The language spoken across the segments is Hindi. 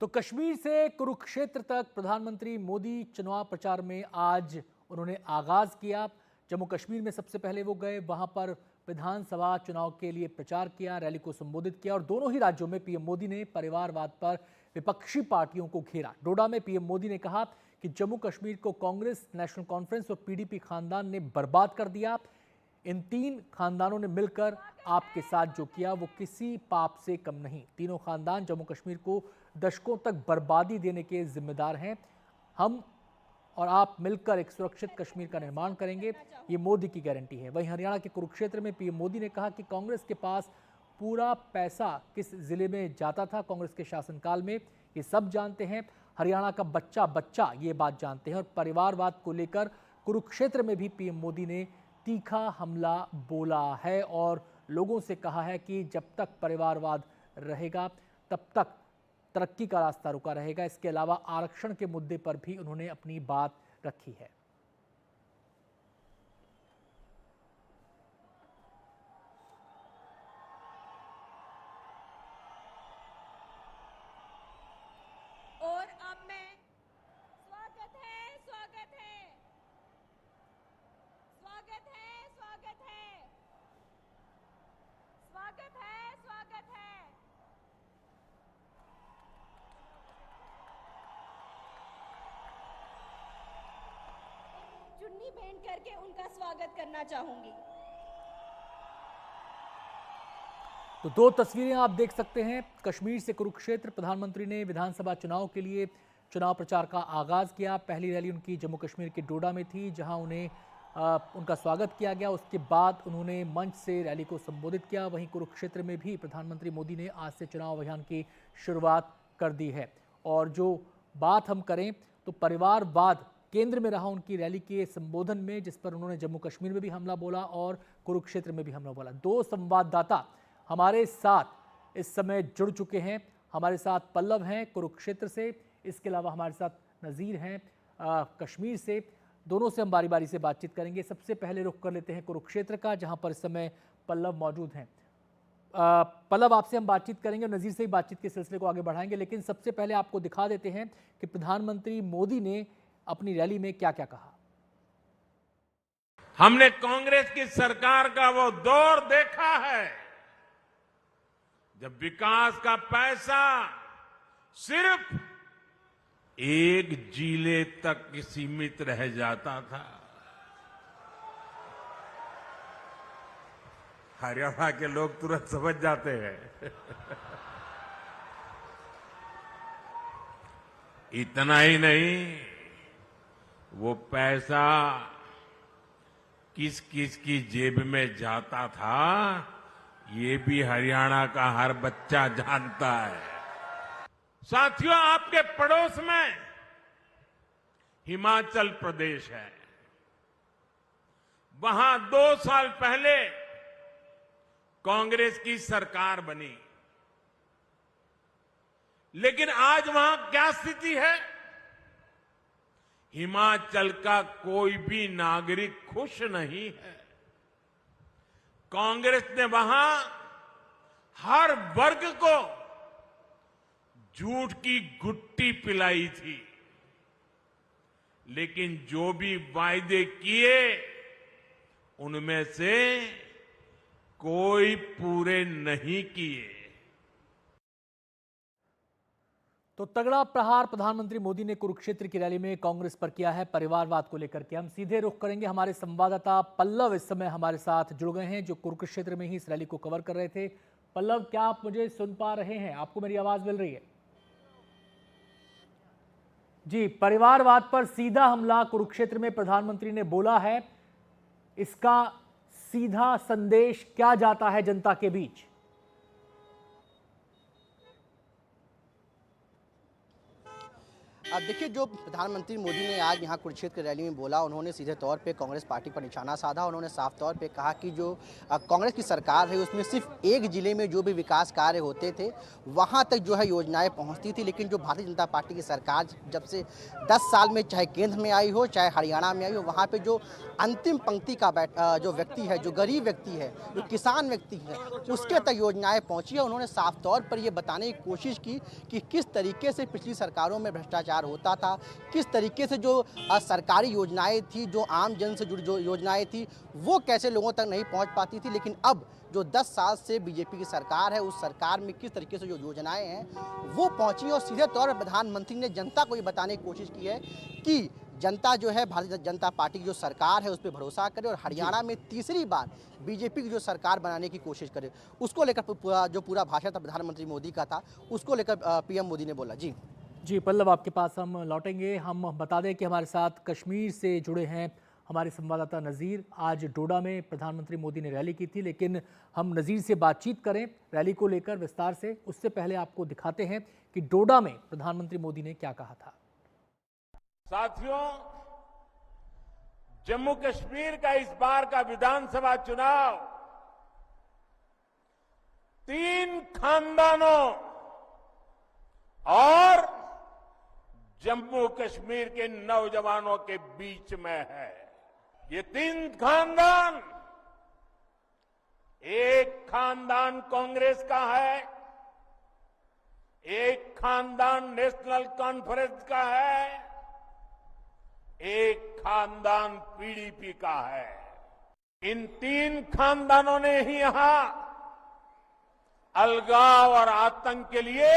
तो कश्मीर से कुरुक्षेत्र तक प्रधानमंत्री मोदी चुनाव प्रचार में आज उन्होंने आगाज किया। जम्मू कश्मीर में सबसे पहले वो गए, वहां पर विधानसभा चुनाव के लिए प्रचार किया, रैली को संबोधित किया और दोनों ही राज्यों में पीएम मोदी ने परिवारवाद पर विपक्षी पार्टियों को घेरा। डोडा में पीएम मोदी ने कहा कि जम्मू कश्मीर को कांग्रेस, नेशनल कॉन्फ्रेंस और पीडीपी खानदान ने बर्बाद कर दिया। इन तीन खानदानों ने मिलकर आपके साथ जो किया वो किसी पाप से कम नहीं। तीनों खानदान जम्मू कश्मीर को दशकों तक बर्बादी देने के जिम्मेदार हैं। हम और आप मिलकर एक सुरक्षित कश्मीर का निर्माण करेंगे, ये मोदी की गारंटी है। वहीं हरियाणा के कुरुक्षेत्र में पीएम मोदी ने कहा कि कांग्रेस के पास पूरा पैसा किस जिले में जाता था कांग्रेस के शासनकाल में, ये सब जानते हैं। हरियाणा का बच्चा बच्चा ये बात जानते हैं। और परिवारवाद को लेकर कुरुक्षेत्र में भी पीएम मोदी ने तीखा हमला बोला है और लोगों से कहा है कि जब तक परिवारवाद रहेगा तब तक तरक्की का रास्ता रुका रहेगा। इसके अलावा आरक्षण के मुद्दे पर भी उन्होंने अपनी बात रखी है। और अब मैं स्वागत है स्वागत है स्वागत है स्वागत है स्वागत है स्वागत है चुन्नी पहन करके उनका स्वागत करना चाहूंगी। तो दो तस्वीरें आप देख सकते हैं। कश्मीर से कुरुक्षेत्र, प्रधानमंत्री ने विधानसभा चुनाव के लिए चुनाव प्रचार का आगाज किया। पहली रैली उनकी जम्मू कश्मीर के डोडा में थी, जहां उन्हें उनका स्वागत किया गया। उसके बाद उन्होंने मंच से रैली को संबोधित किया। वहीं कुरुक्षेत्र में भी प्रधानमंत्री मोदी ने आज से चुनाव अभियान की शुरुआत कर दी है। और जो बात हम करें तो परिवारवाद केंद्र में रहा उनकी रैली के संबोधन में, जिस पर उन्होंने जम्मू कश्मीर में भी हमला बोला और कुरुक्षेत्र में भी हमला बोला। दो संवाददाता हमारे साथ इस समय जुड़ चुके हैं। हमारे साथ पल्लव हैं कुरुक्षेत्र से, इसके अलावा हमारे साथ नज़ीर हैं कश्मीर से। दोनों से हम बारी बारी से बातचीत करेंगे। सबसे पहले रुख कर लेते हैं कुरुक्षेत्र का, जहां पर इस समय पल्लव मौजूद हैं। पल्लव, आपसे हम बातचीत करेंगे और नज़ीर से ही बातचीत के सिलसिले को आगे बढ़ाएंगे, लेकिन सबसे पहले आपको दिखा देते हैं कि प्रधानमंत्री मोदी ने अपनी रैली में क्या क्या कहा। हमने कांग्रेस की सरकार का वो दौर देखा है जब विकास का पैसा सिर्फ एक जिले तक सीमित रह जाता था। हरियाणा के लोग तुरंत समझ जाते हैं। इतना ही नहीं, वो पैसा किस किस की जेब में जाता था ये भी हरियाणा का हर बच्चा जानता है। साथियों, आपके पड़ोस में हिमाचल प्रदेश है। वहां 2 साल पहले कांग्रेस की सरकार बनी, लेकिन आज वहां क्या स्थिति है? हिमाचल का कोई भी नागरिक खुश नहीं है। कांग्रेस ने वहां हर वर्ग को झूठ की गुट्टी पिलाई थी, लेकिन जो भी वायदे किए उनमें से कोई पूरे नहीं किए। तो तगड़ा प्रहार प्रधानमंत्री मोदी ने कुरुक्षेत्र की रैली में कांग्रेस पर किया है, परिवारवाद को लेकर के। हम सीधे रुख करेंगे, हमारे संवाददाता पल्लव इस समय हमारे साथ जुड़ गए हैं, जो कुरुक्षेत्र में ही इस रैली को कवर कर रहे थे। पल्लव, क्या आप मुझे सुन पा रहे हैं? आपको मेरी आवाज मिल रही है? जी, परिवारवाद पर सीधा हमला कुरुक्षेत्र में प्रधानमंत्री ने बोला है। इसका सीधा संदेश क्या जाता है जनता के बीच? अब देखिए, जो प्रधानमंत्री मोदी ने आज यहाँ कुरुक्षेत्र की रैली में बोला, उन्होंने सीधे तौर पे कांग्रेस पार्टी पर निशाना साधा। उन्होंने साफ तौर पे कहा कि जो कांग्रेस की सरकार है उसमें सिर्फ एक जिले में जो भी विकास कार्य होते थे वहाँ तक जो है योजनाएं पहुँचती थी, लेकिन जो भारतीय जनता पार्टी की सरकार जब से 10 साल में चाहे केंद्र में आई हो चाहे हरियाणा में आई हो, वहाँ पर जो अंतिम पंक्ति का जो व्यक्ति है, जो गरीब व्यक्ति है, जो किसान व्यक्ति है, उसके तक योजनाएं पहुँची है। उन्होंने साफ तौर पर ये बताने की कोशिश की कि किस तरीके से पिछली सरकारों में भ्रष्टाचार होता था, किस तरीके से जो सरकारी योजनाएं थी, जो आम जन से जुड़ी जो योजनाएं थी, वो कैसे लोगों तक नहीं पहुंच पाती थी। लेकिन अब जो 10 साल से बीजेपी की सरकार है, उस सरकार में किस तरीके से जो योजनाएं हैं वो पहुंची। और सीधे तौर पर प्रधानमंत्री ने जनता को ये बताने की कोशिश की है कि जनता जो है भारतीय जनता पार्टी की जो सरकार है उस पर भरोसा करे और हरियाणा में तीसरी बार बीजेपी की जो सरकार बनाने की कोशिश करे। उसको लेकर पूरा भाषण था प्रधानमंत्री मोदी का था, उसको लेकर पीएम मोदी ने बोला। जी पल्लव, आपके पास हम लौटेंगे। हम बता दें कि हमारे साथ कश्मीर से जुड़े हैं हमारे संवाददाता नज़ीर। आज डोडा में प्रधानमंत्री मोदी ने रैली की थी, लेकिन हम नज़ीर से बातचीत करें रैली को लेकर विस्तार से, उससे पहले आपको दिखाते हैं कि डोडा में प्रधानमंत्री मोदी ने क्या कहा था। साथियों, जम्मू कश्मीर का इस बार का विधानसभा चुनाव 3 खानदानों और जम्मू कश्मीर के नौजवानों के बीच में है। ये 3 खानदान, एक खानदान कांग्रेस का है, एक खानदान नेशनल कॉन्फ्रेंस का है, एक खानदान पीडीपी का है। इन 3 खानदानों ने ही यहां अलगाव और आतंक के लिए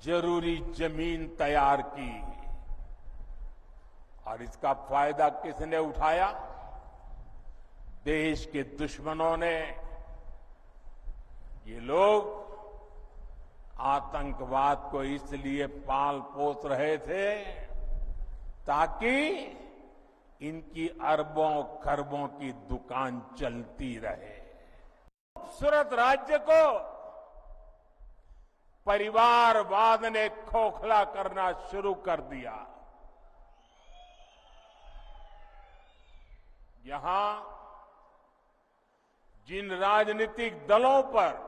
जरूरी जमीन तैयार की और इसका फायदा किसने उठाया? देश के दुश्मनों ने। ये लोग आतंकवाद को इसलिए पाल पोस रहे थे ताकि इनकी अरबों खरबों की दुकान चलती रहे। खूबसूरत राज्य को परिवारवाद ने खोखला करना शुरू कर दिया। यहां जिन राजनीतिक दलों पर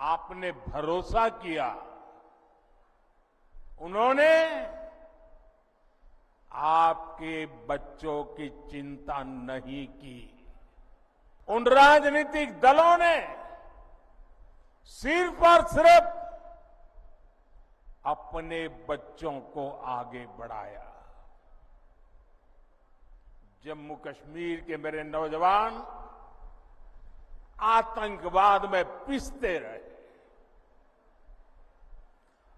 आपने भरोसा किया, उन्होंने आपके बच्चों की चिंता नहीं की। उन राजनीतिक दलों ने सिर्फ और सिर्फ अपने बच्चों को आगे बढ़ाया। जम्मू कश्मीर के मेरे नौजवान आतंकवाद में पिसते रहे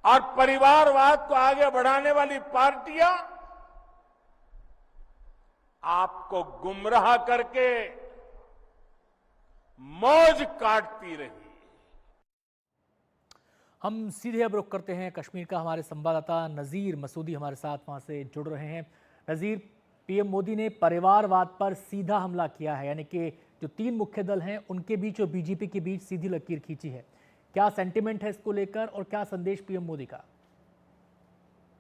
और परिवारवाद को आगे बढ़ाने वाली पार्टियां आपको गुमराह करके मौज काटती रही। हम सीधे अब रुख करते हैं कश्मीर का। हमारे संवाददाता नज़ीर मसूदी हमारे साथ वहां से जुड़ रहे हैं। नज़ीर, पीएम मोदी ने परिवारवाद पर सीधा हमला किया है, यानी कि जो 3 मुख्य दल हैं उनके बीच और बीजेपी के बीच सीधी लकीर खींची है। क्या सेंटिमेंट है इसको लेकर और क्या संदेश पीएम मोदी का?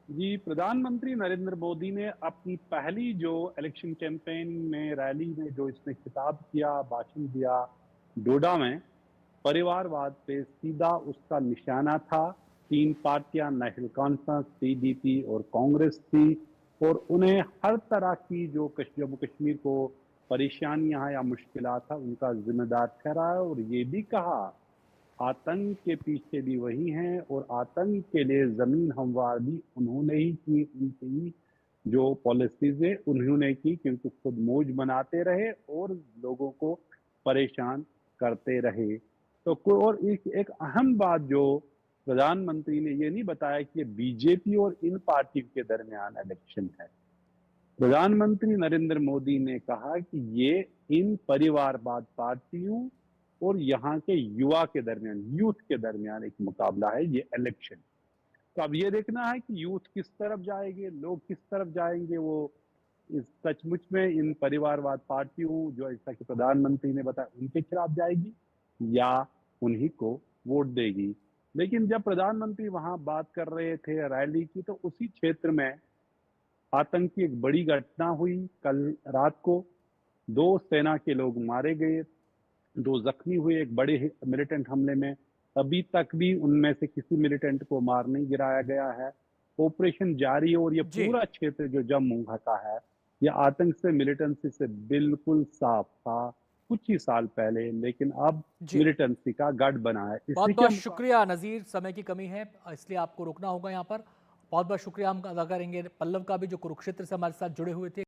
जी, प्रधानमंत्री नरेंद्र मोदी ने अपनी पहली जो इलेक्शन कैंपेन में रैली में जो इसने खिताब किया, भाषण दिया डोडा में, परिवारवाद पे सीधा उसका निशाना था। 3 पार्टियां नेशनल कॉन्फ्रेंस, पीडीपी और कांग्रेस थी और उन्हें हर तरह की जो जम्मू कश्मीर को परेशानियां या मुश्किलात था उनका जिम्मेदार ठहराया और ये भी कहा आतंक के पीछे भी वही हैं और आतंक के लिए जमीन हमवार भी उन्होंने ही की। उनकी जो पॉलिसीज है उन्होंने की, क्योंकि खुद मौज बनाते रहे और लोगों को परेशान करते रहे। तो और एक अहम बात जो प्रधानमंत्री ने ये नहीं बताया कि बीजेपी और इन पार्टी के दरमियान इलेक्शन है। प्रधानमंत्री नरेंद्र मोदी ने कहा कि ये इन परिवारवाद पार्टियों और यहाँ के युवा के दरमियान, यूथ के दरमियान एक मुकाबला है, ये इलेक्शन। तो अब ये देखना है कि यूथ किस तरफ जाएंगे, लोग किस तरफ जाएंगे। वो इस सचमुच में इन परिवारवाद पार्टियों जो ऐसा कि प्रधानमंत्री ने बताया उनके खिलाफ जाएगी या उन्हीं को वोट देगी। लेकिन जब प्रधानमंत्री वहां बात कर रहे थे रैली की, तो उसी क्षेत्र में आतंक की एक बड़ी घटना हुई। कल रात को 2 सेना के लोग मारे गए, 2 जख्मी हुए एक बड़े मिलिटेंट हमले में। अभी तक भी उनमें से किसी मिलिटेंट को मार नहीं गिराया गया है। ऑपरेशन जारी है और ये जी। पूरा क्षेत्र जो जम्मू का है, ये आतंक से, मिलिटेंसी से बिल्कुल साफ था कुछ ही साल पहले, लेकिन अब जी। मिलिटेंसी का गढ़ बना है। इसी बहुत के बहुत शुक्रिया नज़ीर, समय की कमी है इसलिए आपको रुकना होगा यहाँ पर। बहुत बहुत शुक्रिया हम अदा करेंगे पल्लव का भी, जो कुरुक्षेत्र से हमारे साथ जुड़े हुए थे।